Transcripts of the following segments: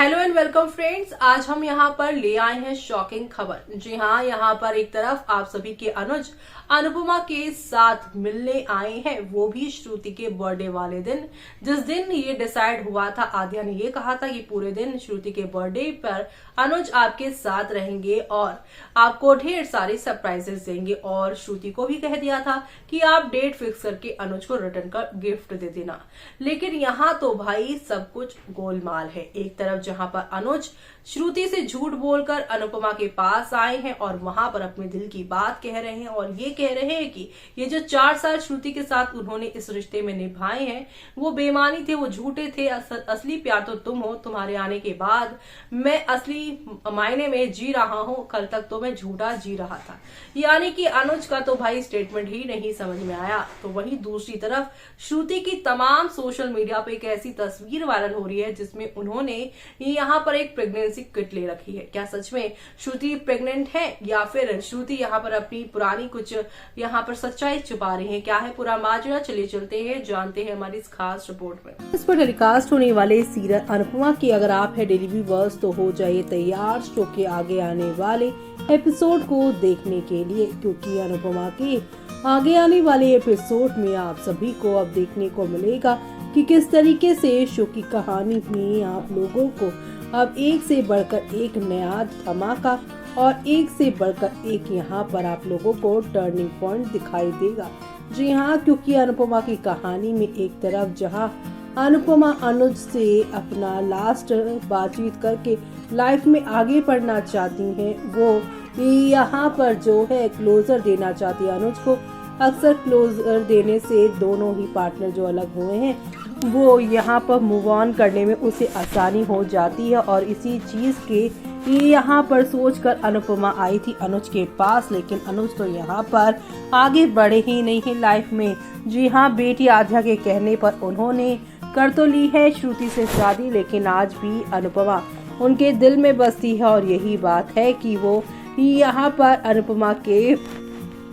Hello and welcome friends. आज हम यहाँ पर ले आए हैं शॉकिंग खबर। जी हाँ, यहाँ पर एक तरफ आप सभी के अनुज अनुपमा के साथ मिलने आए हैं, वो भी श्रुति के बर्थडे वाले दिन, जिस दिन ये डिसाइड हुआ था। आद्या ने ये कहा था कि पूरे दिन श्रुति के बर्थडे पर अनुज आपके साथ रहेंगे और आपको ढेर सारे सरप्राइजेस देंगे, और श्रुति को भी कह दिया था कि आप डेट फिक्स करके अनुज को रिटर्न का गिफ्ट दे देना। लेकिन यहाँ तो भाई सब कुछ गोलमाल है। एक तरफ जहां पर अनुज श्रुति से झूठ बोलकर अनुपमा के पास आए हैं और वहां पर अपने दिल की बात कह रहे हैं, और ये कह रहे हैं कि ये जो 4 साल श्रुति के साथ उन्होंने इस रिश्ते में निभाए हैं वो बेमानी थे, वो झूठे थे। असली प्यार तो तुम हो। तुम्हारे आने के बाद मैं असली मायने में जी रहा हूं, कल तक तो मैं झूठा जी रहा था। यानी कि अनुज का तो भाई स्टेटमेंट ही नहीं समझ में आया। तो वहीं दूसरी तरफ श्रुति की तमाम सोशल मीडिया पे एक ऐसी तस्वीर वायरल हो रही है जिसमें उन्होंने यहाँ पर एक प्रेगनेंसी किट ले रखी है। क्या सच में श्रुति प्रेग्नेंट है या फिर श्रुति यहाँ पर अपनी पुरानी कुछ यहाँ पर सच्चाई छुपा रही है? क्या है पूरा माजरा? चलिए चलते हैं, जानते हैं हमारी इस खास रिपोर्ट में। इस पर टेलीकास्ट होने वाले सीरियल अनुपमा की अगर आप है डेली व्यूअर्स तो हो जाइए तैयार शो के आगे आने वाले एपिसोड को देखने के लिए, क्योंकि अनुपमा के आगे आने वाले एपिसोड में आप सभी को अब देखने को मिलेगा कि किस तरीके से शो की कहानी में आप लोगों को अब एक से बढ़कर एक नया धमाका और एक से बढ़कर एक यहाँ पर आप लोगों को टर्निंग पॉइंट दिखाई देगा। जी हाँ, क्योंकि अनुपमा की कहानी में एक तरफ जहाँ अनुपमा अनुज से अपना लास्ट बातचीत करके लाइफ में आगे बढ़ना चाहती हैं, वो यहाँ पर जो है क्लोजर देना चाहती है अनुज को। अक्सर क्लोजर देने से दोनों ही पार्टनर जो अलग हुए हैं वो यहाँ पर मूव ऑन करने में उसे आसानी हो जाती है, और इसी चीज के यहाँ पर सोचकर अनुपमा आई थी अनुज के पास। लेकिन अनुज तो यहाँ पर आगे बढ़े ही नहीं है लाइफ में। जी हाँ, बेटी आद्या के कहने पर उन्होंने कर तो ली है श्रुति से शादी, लेकिन आज भी अनुपमा उनके दिल में बसती है, और यही बात है कि वो यहाँ पर अनुपमा के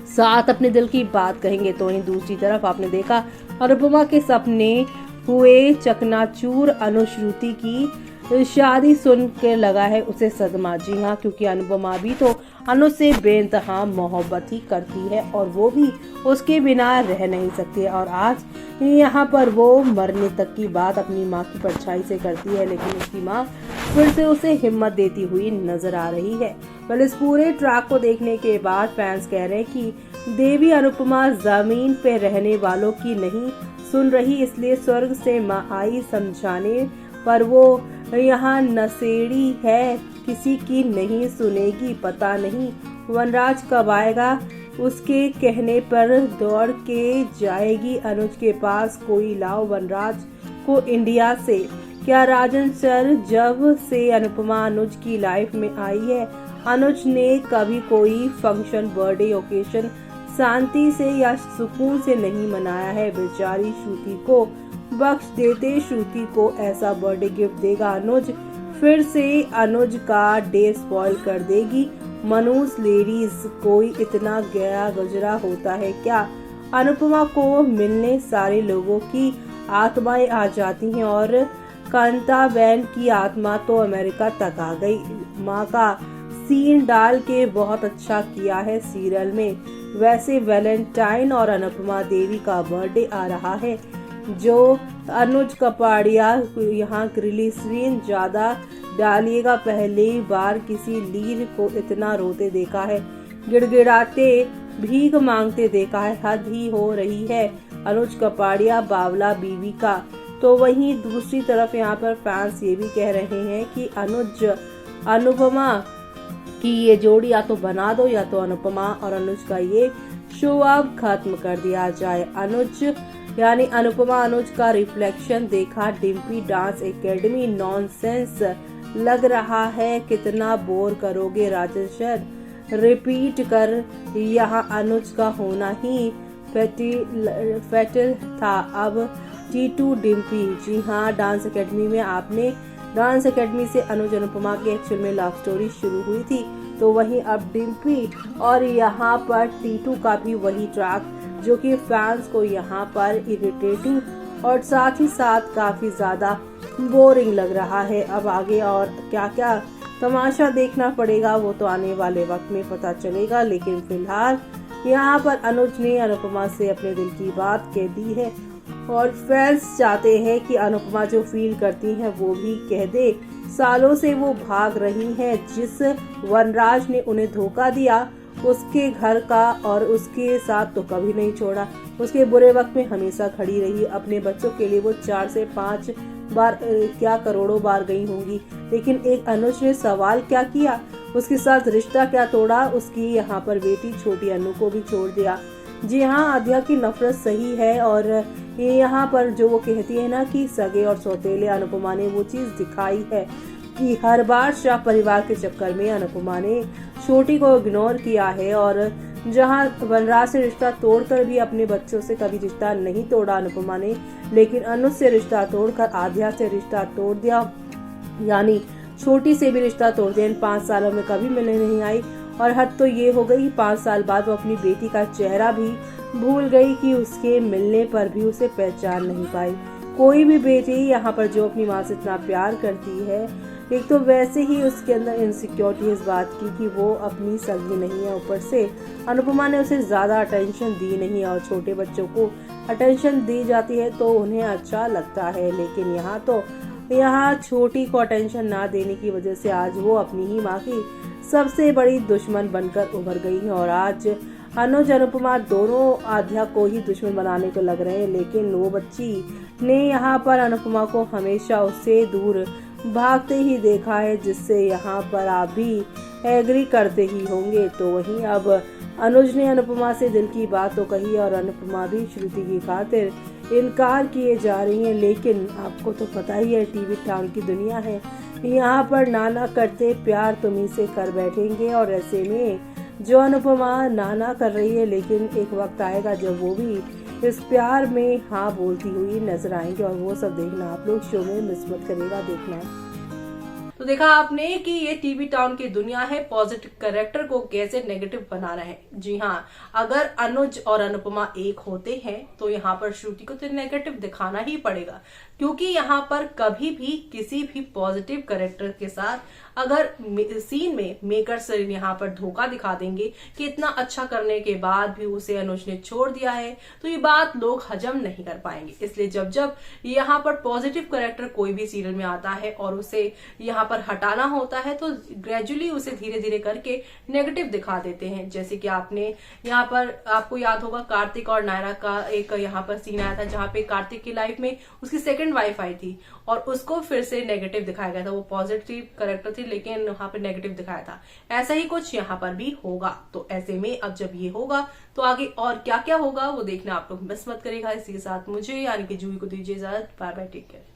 साथ अपने दिल की बात कहेंगे। तो वहीं दूसरी तरफ आपने देखा अनुपमा के सपने हुए चकनाचूर। अनुश्रुति की शादी सुन के लगा है उसे सदमा। जी हाँ, क्योंकि अनुपमा भी तो अनुज से बेइंतहा मोहब्बत ही करती है और वो भी उसके बिना रह नहीं सकती है। और आज यहाँ पर वो मरने तक की बात अपनी माँ की परछाई से करती है, लेकिन उसकी माँ फिर से उसे हिम्मत देती हुई नजर आ रही है। पर इस पूरे ट्रैक को देखने के बाद फैंस कह रहे हैं कि देवी अनुपमा जमीन पे रहने वालों की नहीं सुन रही, इसलिए स्वर्ग से माँ आई समझाने, पर वो यहाँ नशेड़ी है, किसी की नहीं सुनेगी। पता नहीं वनराज कब आएगा, उसके कहने पर दौड़ के जाएगी अनुज के पास। कोई लाओ वनराज को इंडिया से। क्या राजन सर, जब से अनुपमा अनुज की लाइफ में आई है अनुज ने कभी कोई फंक्शन, बर्थडे ओकेशन शांति से या सुकून से नहीं मनाया है। बेचारी श्रुति को बख्श देते, श्रुति को ऐसा बर्थडे गिफ्ट देगा अनुज, फिर से अनुज का डे स्पॉइल कर देगी। मनूस लेडीज, कोई इतना गया गुजरा होता है क्या? अनुपमा को मिलने सारे लोगों की आत्माएं आ जाती हैं, और कांताबेन की आत्मा तो अमेरिका तक आ गई। माँ का सीन डाल के बहुत अच्छा किया है सीरियल में। वैसे वैलेंटाइन और अनुपमा देवी का बर्थडे आ रहा है, जो अनुज कपाड़िया यहाँ ग्लिसरीन ज्यादा डालिएगा। पहली बार किसी लीड को इतना रोते देखा है, गिड़गिड़ाते भीख मांगते देखा है। हद ही हो रही है अनुज कपाड़िया बावला बीवी का। तो वहीं दूसरी तरफ यहाँ पर फैंस ये भी कह रहे हैं कि अनुज अनुपमा कि ये जोड़ी या तो बना दो, या तो अनुपमा और अनुज का ये शो अब खत्म कर दिया जाए। अनुज यानी अनुपमा अनुज का रिफ्लेक्शन देखा डिम्पी डांस एकेडमी। नॉनसेंस लग रहा है, कितना बोर करोगे राजन सर। रिपीट कर, यहाँ अनुज का होना ही फैटल था। अब T2 डिम्पी। जी हाँ, डांस एकेडमी में आपने डांस एकेडमी से अनुज अनुपमा की एक्चुअल में लव स्टोरी शुरू हुई थी, तो वहीं अब डिम्पी और यहाँ पर T2 का भी वही ट्रैक, जो कि फैंस को यहाँ पर इरिटेटिंग और साथ ही साथ काफी ज्यादा बोरिंग लग रहा है। अब आगे और क्या क्या तमाशा देखना पड़ेगा वो तो आने वाले वक्त में पता चलेगा। लेकिन फिलहाल यहाँ पर अनुज ने अनुपमा से अपने दिल की बात कह दी है और फैंस चाहते हैं कि अनुपमा जो फील करती हैं वो भी कह दे। सालों से वो भाग रही हैं, जिस वनराज ने उन्हें धोखा दिया उसके घर का और उसके साथ तो कभी नहीं छोड़ा। उसके बुरे वक्त में हमेशा खड़ी रही। अपने बच्चों के लिए वो 4 से 5 बार क्या करोड़ों बार गई होंगी। लेकिन एक अनुज ने सवाल क्या किया, उसके साथ रिश्ता क्या तोड़ा, उसकी यहाँ पर बेटी छोटी अनु को भी छोड़ दिया। जी हाँ, आद्या की नफरत सही है और ये यहाँ पर जो वो कहती है ना कि सगे और सौतेले, अनुपमा ने वो चीज दिखाई है कि हर बार शाह परिवार के चक्कर में अनुपमा ने छोटी को इग्नोर किया है। और जहाँ वनराज से रिश्ता तोड़कर भी अपने बच्चों से कभी रिश्ता नहीं तोड़ा अनुपमा ने, लेकिन अनुज से रिश्ता तोड़कर आद्या से रिश्ता तोड़ दिया, यानी छोटी से भी रिश्ता तोड़ दिया। इन 5 सालों में कभी मिलने नहीं आई और हद तो ये हो गई 5 साल बाद वो अपनी बेटी का चेहरा भी भूल गई कि उसके मिलने पर भी उसे पहचान नहीं पाई। कोई भी बेटी यहाँ पर जो अपनी माँ से इतना प्यार करती है, एक तो वैसे ही उसके अंदर इनसिक्योरिटी इस बात की कि वो अपनी सगी नहीं है। ऊपर से अनुपमा ने उसे ज्यादा अटेंशन दी नहीं और छोटे बच्चों को अटेंशन दी जाती है तो उन्हें अच्छा लगता है। लेकिन यहाँ छोटी को अटेंशन ना देने की वजह से आज वो अपनी ही माँ की सबसे बड़ी दुश्मन बनकर उभर गई है। और आज अनुज अनुपमा दोनों आद्या को ही दुश्मन बनाने को लग रहे हैं। लेकिन वो बच्ची ने यहाँ पर अनुपमा को हमेशा उससे दूर भागते ही देखा है, जिससे यहाँ पर आप भी एग्री करते ही होंगे। तो वहीं अब अनुज ने अनुपमा से दिल की बात तो कही और अनुपमा भी श्रुति की खातिर इनकार किए जा रही है। लेकिन आपको तो पता ही है टीवी टाउन की दुनिया है, यहाँ पर नाना करते प्यार तुम्ही से कर बैठेंगे। और ऐसे में जो अनुपमा नाना कर रही है, लेकिन एक वक्त आएगा जब वो भी इस प्यार में हाँ बोलती हुई नजर आएंगे और वो सब देखना आप लोग शो में मिस मत करिएगा, देखना। तो देखा आपने कि ये टीवी टाउन की दुनिया है, पॉजिटिव कैरेक्टर को कैसे नेगेटिव बनाना है। जी हाँ, अगर अनुज और अनुपमा एक होते हैं तो यहाँ पर श्रुति को तो नेगेटिव दिखाना ही पड़ेगा, क्योंकि यहाँ पर कभी भी किसी भी पॉजिटिव कैरेक्टर के साथ अगर सीन में मेकर्स यहाँ पर धोखा दिखा देंगे कि इतना अच्छा करने के बाद भी उसे अनुज ने छोड़ दिया है, तो ये बात लोग हजम नहीं कर पाएंगे। इसलिए जब जब यहाँ पर पॉजिटिव कैरेक्टर कोई भी सीरियल में आता है और उसे यहाँ पर हटाना होता है तो ग्रेजुअली उसे धीरे धीरे करके नेगेटिव दिखा देते हैं। जैसे कि आपने यहाँ पर आपको याद होगा कार्तिक और नायरा का एक यहाँ पर सीन आया था, जहाँ पे कार्तिक की लाइफ में उसकी सेकंड वाइफ आई थी और उसको फिर से नेगेटिव दिखाया गया था। वो पॉजिटिव कैरेक्टर थी लेकिन वहां पे नेगेटिव दिखाया था। ऐसा ही कुछ यहाँ पर भी होगा। तो ऐसे में अब जब ये होगा तो आगे और क्या क्या होगा वो देखना आप लोग मिस मत करेगा। इसी के साथ मुझे यानी कि जूही को दीजिए इजाजत। Bye bye, take care.